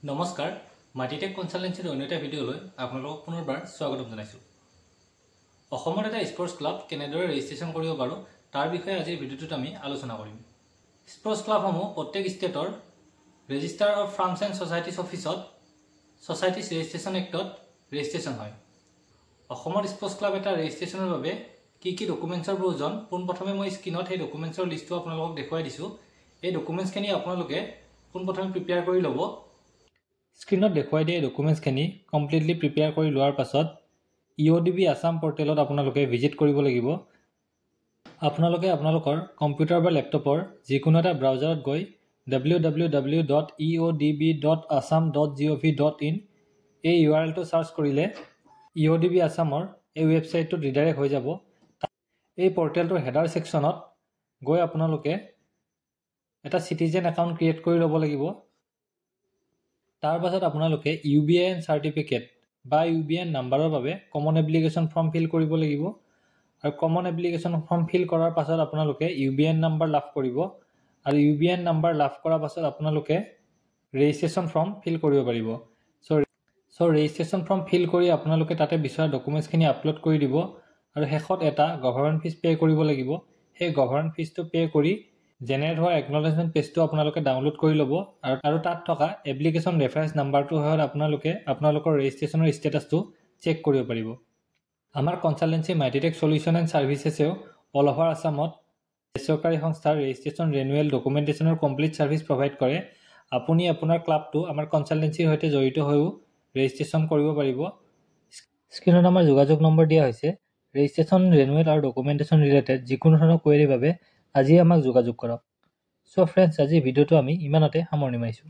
নমস্কাৰ মাটিটেক কনসালটেন্সিৰ অন্য এটা ভিডিঅ'লৈ আপোনালোকক পুনৰবাৰ স্বাগতম জনাইছোঁ। অসমৰ এটা স্পৰ্টছ ক্লাব কেনেদৰে ৰেজিষ্ট্ৰেশ্যন কৰিব পাৰোঁ তাৰ বিষয়ে আজিৰ ভিডিঅ'টোত আমি আলোচনা কৰিম। স্পৰ্টছ ক্লাবসমূহ প্ৰত্যেক ষ্টেটৰ register of firms and societies অফিচত ছ'চাইটিজ ৰেজিষ্ট্ৰেশ্যন এক্টত ৰেজিষ্ট্ৰেশ্যন হয়। অসমৰ স্পৰ্টছ ক্লাব এটা ৰেজিষ্ট্ৰেশ্যনৰ বাবে কি কি ডকুমেণ্টছৰ প্ৰয়োজন পোনপ্ৰথমে মই স্ক্ৰীনত সেই ডকুমেণ্টছৰ লিষ্টটো আপোনালোকক দেখুৱাই দিছোঁ। এই ডকুমেণ্টছখিনি আপোনালোকে পোনপ্ৰথমে প্ৰিপেয়াৰ কৰি ল'ব। স্ক্ৰীনত দেখুৱাই দিয়া ডকুমেণ্টছখিনি কমপ্লিটলি প্ৰিপেয়াৰ কৰি লোৱাৰ পাছত EODB আসাম পৰ্টেলত আপোনালোকে ভিজিট কৰিব লাগিব। আপোনালোকে আপোনালোকৰ কম্পিউটাৰ বা লেপটপৰ যিকোনো এটা ব্ৰাউজাৰত গৈ www.eodb.assam.gov.in এই URLটো চাৰ্চ কৰিলে EODB আসামৰ এই ৱেবছাইটটোত ৰিডাইৰেক্ট হৈ যাব। এই পৰ্টেলটোৰ হেডাৰ ছেকশ্যনত গৈ আপোনালোকে এটা চিটিজেন একাউণ্ট ক্ৰিয়েট কৰি ল'ব লাগিব। তাৰ পাছত আপোনালোকে UBIN চাৰ্টিফিকেট বা UBIN নাম্বাৰৰ বাবে কমন এপ্লিকেশ্যন ফৰ্ম ফিল কৰিব লাগিব। আৰু কমন এপ্লিকেশ্যন ফৰ্ম ফিল কৰাৰ পাছত আপোনালোকে UBIN নাম্বাৰ লাভ কৰিব। আৰু UBIN নাম্বাৰ লাভ কৰাৰ পাছত আপোনালোকে ৰেজিষ্ট্ৰেশ্যন ফৰ্ম ফিল কৰিব পাৰিব। চ' ৰেজিষ্ট্ৰেশ্যন ফৰ্ম ফিল কৰি আপোনালোকে তাতে বিচৰা ডকুমেণ্টছখিনি আপলোড কৰি দিব। আৰু শেষত এটা গভৰ্ণমেণ্ট ফিজ পে' কৰিব লাগিব। সেই গভৰ্ণমেণ্ট ফিজটো পে' কৰি জেনেৰেট হোৱা একনলেজমেণ্ট পেজটো আপোনালোকে ডাউনলোড কৰি ল'ব। আৰু তাত থকা এপ্লিকেশ্যন ৰেফাৰেঞ্চ নাম্বাৰটো সহায়ত আপোনালোকে আপোনালোকৰ ৰেজিষ্ট্ৰেশ্যনৰ ষ্টেটাছটো চেক কৰিব পাৰিব। আমাৰ কনচালটেন্সি মাইটিটেক সলিউশ্যন এণ্ড ছাৰ্ভিচেছেও অল অভাৰ আসামত বেচৰকাৰী সংস্থাৰ ৰেজিষ্ট্ৰেশ্যন ৰেনুৱেল ডকুমেণ্টেশ্যনৰ কমপ্লিট ছাৰ্ভিচ প্ৰভাইড কৰে। আপুনি আপোনাৰ ক্লাবটো আমাৰ কনচালটেন্সিৰ সৈতে জড়িত হৈও ৰেজিষ্ট্ৰেশ্যন কৰিব পাৰিব। স্ক্ৰীনত আমাৰ যোগাযোগ নম্বৰ দিয়া হৈছে। ৰেজিষ্ট্ৰেশ্যন ৰেনুৱেল আৰু ডকুমেণ্টেশ্যন ৰিলেটেড যিকোনো ধৰণৰ কুৱেৰিৰ বাবে আজিয়ে আমাক যোগাযোগ কৰক। চ' ফ্ৰেণ্ডছ, আজি ভিডিঅ'টো আমি ইমানতে সামৰণি মাৰিছোঁ।